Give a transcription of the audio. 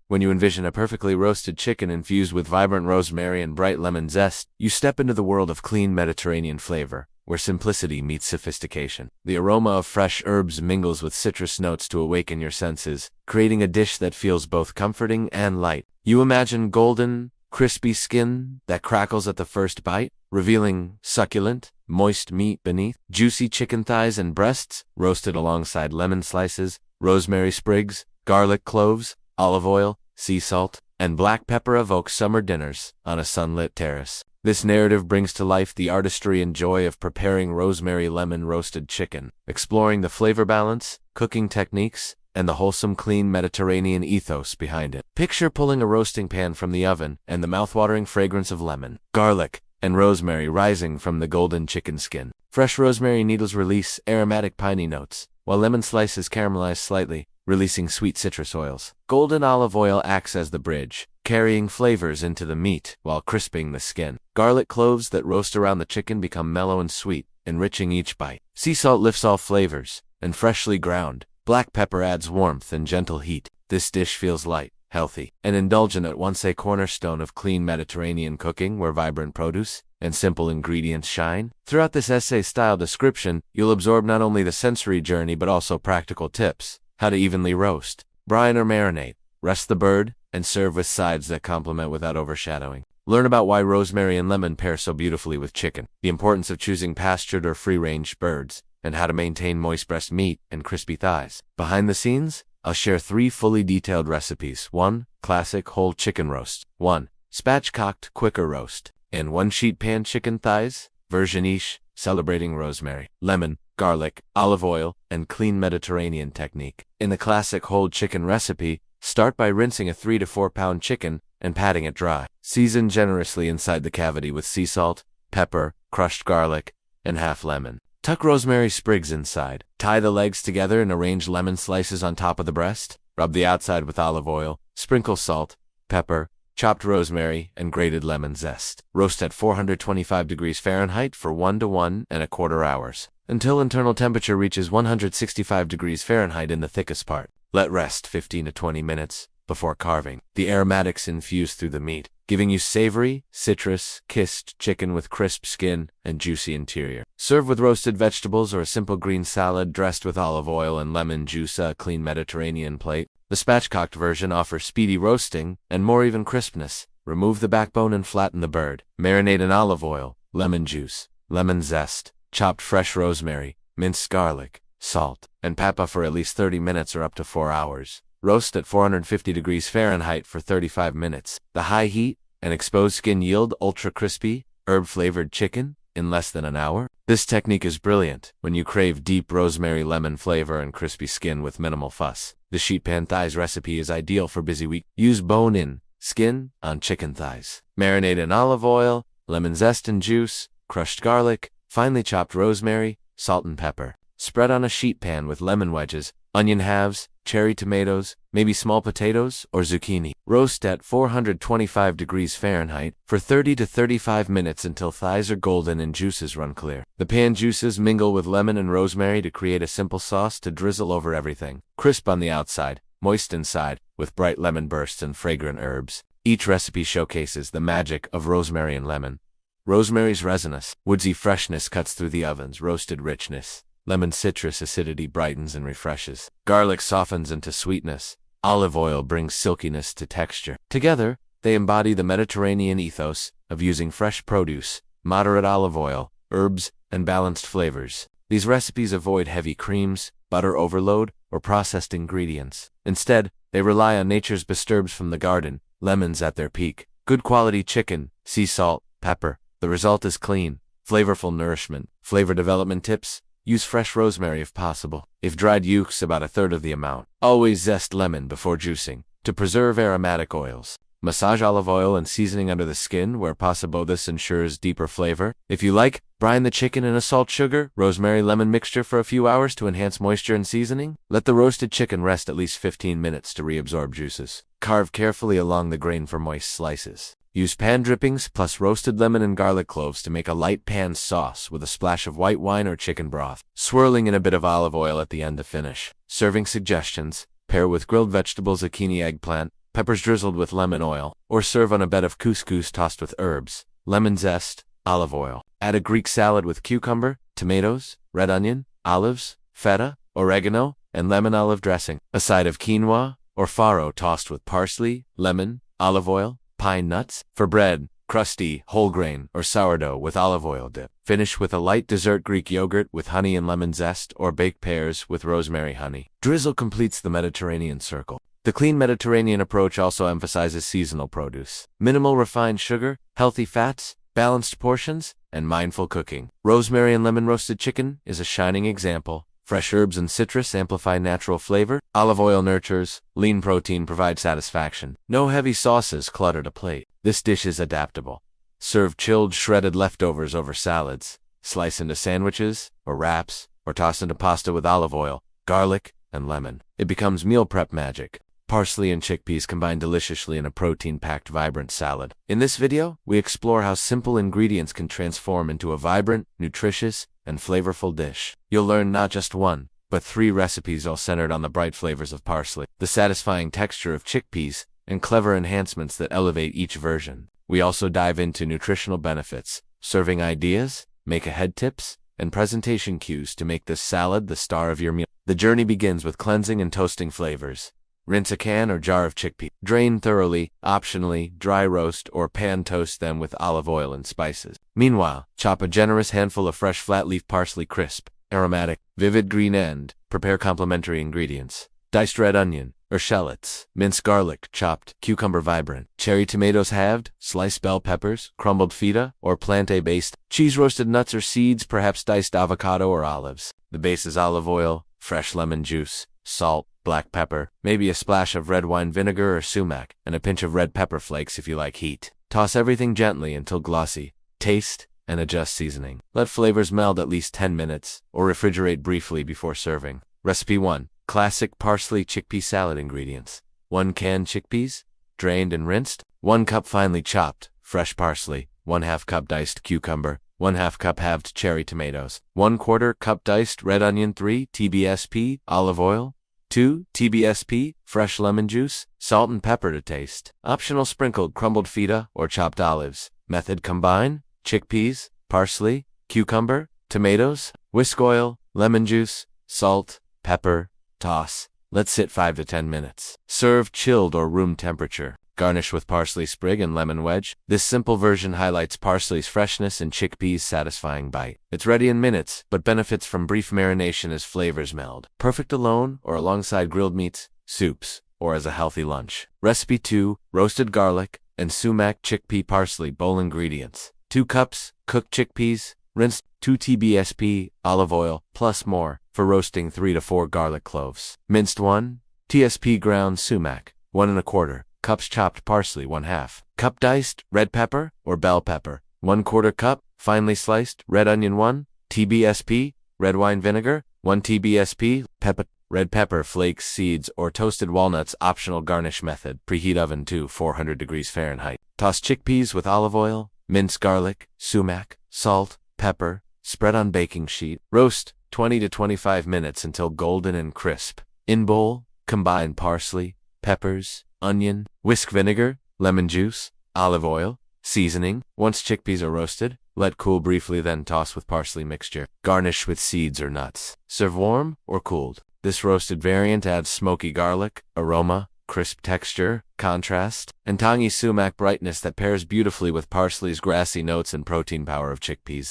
When you envision a perfectly roasted chicken infused with vibrant rosemary and bright lemon zest, you step into the world of clean Mediterranean flavor, where simplicity meets sophistication. The aroma of fresh herbs mingles with citrus notes to awaken your senses, creating a dish that feels both comforting and light. You imagine golden, crispy skin that crackles at the first bite, revealing succulent, moist meat beneath, juicy chicken thighs and breasts, roasted alongside lemon slices, rosemary sprigs, garlic cloves, olive oil, sea salt, and black pepper evoke summer dinners on a sunlit terrace. This narrative brings to life the artistry and joy of preparing rosemary lemon roasted chicken, exploring the flavor balance, cooking techniques, and the wholesome clean Mediterranean ethos behind it. Picture pulling a roasting pan from the oven and the mouthwatering fragrance of lemon, garlic, and rosemary rising from the golden chicken skin. Fresh rosemary needles release aromatic piney notes, while lemon slices caramelize slightly, releasing sweet citrus oils. Golden olive oil acts as the bridge, carrying flavors into the meat while crisping the skin. Garlic cloves that roast around the chicken become mellow and sweet, enriching each bite. Sea salt lifts all flavors, and freshly ground, black pepper adds warmth and gentle heat. This dish feels light, healthy, and indulgent at once, a cornerstone of clean Mediterranean cooking where vibrant produce and simple ingredients shine. Throughout this essay-style description, you'll absorb not only the sensory journey but also practical tips: how to evenly roast, brine or marinate, rest the bird, and serve with sides that complement without overshadowing. Learn about why rosemary and lemon pair so beautifully with chicken, the importance of choosing pastured or free-range birds, and how to maintain moist breast meat and crispy thighs. Behind the scenes, I'll share 3 fully detailed recipes: 1. Classic whole chicken roast, 1. Spatchcocked quicker roast, and 1 sheet pan chicken thighs, version niche, celebrating rosemary, lemon, garlic, olive oil, and clean Mediterranean technique. In the classic whole chicken recipe, start by rinsing a 3 to 4 pound chicken and patting it dry. Season generously inside the cavity with sea salt, pepper, crushed garlic, and half lemon. Tuck rosemary sprigs inside. Tie the legs together and arrange lemon slices on top of the breast. Rub the outside with olive oil. Sprinkle salt, pepper, chopped rosemary, and grated lemon zest. Roast at 425 degrees Fahrenheit for 1 to 1¼ hours, until internal temperature reaches 165 degrees Fahrenheit in the thickest part. Let rest 15 to 20 minutes before carving. The aromatics infuse through the meat, giving you savory, citrus-kissed chicken with crisp skin and juicy interior. Serve with roasted vegetables or a simple green salad dressed with olive oil and lemon juice. A clean Mediterranean plate. The spatchcocked version offers speedy roasting and more even crispness. Remove the backbone and flatten the bird. Marinate in olive oil, lemon juice, lemon zest, chopped fresh rosemary, minced garlic, salt, and pepper for at least 30 minutes or up to 4 hours. Roast at 450 degrees Fahrenheit for 35 minutes. The high heat and exposed skin yield ultra-crispy, herb-flavored chicken in less than an hour. This technique is brilliant when you crave deep rosemary lemon flavor and crispy skin with minimal fuss. The sheet pan thighs recipe is ideal for busy week. Use bone-in skin on chicken thighs. Marinate in olive oil, lemon zest and juice, crushed garlic, finely chopped rosemary, salt and pepper. Spread on a sheet pan with lemon wedges, onion halves, cherry tomatoes, maybe small potatoes or zucchini. Roast at 425 degrees Fahrenheit for 30 to 35 minutes until thighs are golden and juices run clear. The pan juices mingle with lemon and rosemary to create a simple sauce to drizzle over everything. Crisp on the outside, moist inside, with bright lemon bursts and fragrant herbs. Each recipe showcases the magic of rosemary and lemon. Rosemary's resinous, woodsy freshness cuts through the oven's roasted richness. Lemon citrus acidity brightens and refreshes. Garlic softens into sweetness. Olive oil brings silkiness to texture. Together, they embody the Mediterranean ethos of using fresh produce, moderate olive oil, herbs, and balanced flavors. These recipes avoid heavy creams, butter overload, or processed ingredients. Instead, they rely on nature's best from the garden, lemons at their peak, good quality chicken, sea salt, pepper. The result is clean, flavorful nourishment. Flavor development tips: use fresh rosemary if possible. If dried, use about 1/3 of the amount. Always zest lemon before juicing to preserve aromatic oils. Massage olive oil and seasoning under the skin where possible. This ensures deeper flavor. If you like, brine the chicken in a salt, sugar, rosemary, lemon mixture for a few hours to enhance moisture and seasoning. Let the roasted chicken rest at least 15 minutes to reabsorb juices. Carve carefully along the grain for moist slices. Use pan drippings plus roasted lemon and garlic cloves to make a light pan sauce with a splash of white wine or chicken broth, swirling in a bit of olive oil at the end to finish. Serving suggestions: pair with grilled vegetables, zucchini, eggplant, peppers drizzled with lemon oil, or serve on a bed of couscous tossed with herbs, lemon zest, olive oil. Add a Greek salad with cucumber, tomatoes, red onion, olives, feta, oregano, and lemon olive dressing. A side of quinoa or farro tossed with parsley, lemon, olive oil, pine nuts. For bread, crusty, whole grain, or sourdough with olive oil dip. Finish with a light dessert Greek yogurt with honey and lemon zest, or baked pears with rosemary honey. Drizzle completes the Mediterranean circle. The clean Mediterranean approach also emphasizes seasonal produce, minimal refined sugar, healthy fats, balanced portions, and mindful cooking. Rosemary and lemon roasted chicken is a shining example. Fresh herbs and citrus amplify natural flavor. Olive oil nurtures. Lean protein provides satisfaction. No heavy sauces clutter a plate. This dish is adaptable. Serve chilled shredded leftovers over salads. Slice into sandwiches or wraps, or toss into pasta with olive oil, garlic, and lemon. It becomes meal prep magic. Parsley and chickpeas combine deliciously in a protein-packed, vibrant salad. In this video, we explore how simple ingredients can transform into a vibrant, nutritious, and flavorful dish. You'll learn not just one, but 3 recipes all centered on the bright flavors of parsley, the satisfying texture of chickpeas, and clever enhancements that elevate each version. We also dive into nutritional benefits, serving ideas, make-ahead tips, and presentation cues to make this salad the star of your meal. The journey begins with cleansing and toasting flavors. Rinse a can or jar of chickpeas. Drain thoroughly, optionally, dry roast or pan toast them with olive oil and spices. Meanwhile, chop a generous handful of fresh flat-leaf parsley crisp, aromatic, vivid green and prepare complementary ingredients. Diced red onion or shallots, minced garlic, chopped, cucumber vibrant, cherry tomatoes halved, sliced bell peppers, crumbled feta or plantain-based, cheese roasted nuts or seeds, perhaps diced avocado or olives. The base is olive oil, fresh lemon juice, salt, black pepper, maybe a splash of red wine vinegar or sumac, and a pinch of red pepper flakes if you like heat. Toss everything gently until glossy. Taste and adjust seasoning. Let flavors meld at least 10 minutes, or refrigerate briefly before serving. Recipe 1. Classic parsley chickpea salad ingredients. 1 can chickpeas, drained and rinsed. 1 cup finely chopped, fresh parsley. 1/2 cup diced cucumber. 1/2 cup halved cherry tomatoes. 1/4 cup diced red onion. 3 TBSP olive oil. 2 TBSP fresh lemon juice, salt and pepper to taste. Optional sprinkled crumbled feta or chopped olives. Method: combine chickpeas, parsley, cucumber, tomatoes, whisk oil, lemon juice, salt, pepper, toss. Let sit 5 to 10 minutes. Serve chilled or room temperature. Garnish with parsley sprig and lemon wedge. This simple version highlights parsley's freshness and chickpeas' satisfying bite. It's ready in minutes, but benefits from brief marination as flavors meld. Perfect alone or alongside grilled meats, soups, or as a healthy lunch. Recipe 2. Roasted garlic and sumac chickpea parsley bowl ingredients. 2 cups cooked chickpeas, rinsed. 2 TBSP olive oil, plus more, for roasting 3 to 4 garlic cloves. Minced 1 TSP ground sumac, 1 1/4 cups chopped parsley. 1/2 cup diced red pepper or bell pepper. 1/4 cup finely sliced red onion. 1 TBSP red wine vinegar. 1 TBSP pepper. Red pepper flakes, seeds, or toasted walnuts. Optional garnish method. Preheat oven to 400 degrees Fahrenheit. Toss chickpeas with olive oil, minced garlic, sumac, salt, pepper. Spread on baking sheet. Roast 20 to 25 minutes until golden and crisp. In bowl, combine parsley, peppers, onion, whisk vinegar, lemon juice, olive oil, seasoning. Once chickpeas are roasted, let cool briefly, then toss with parsley mixture. Garnish with seeds or nuts. Serve warm or cooled. This roasted variant adds smoky garlic, aroma, crisp texture, contrast, and tangy sumac brightness that pairs beautifully with parsley's grassy notes and protein power of chickpeas.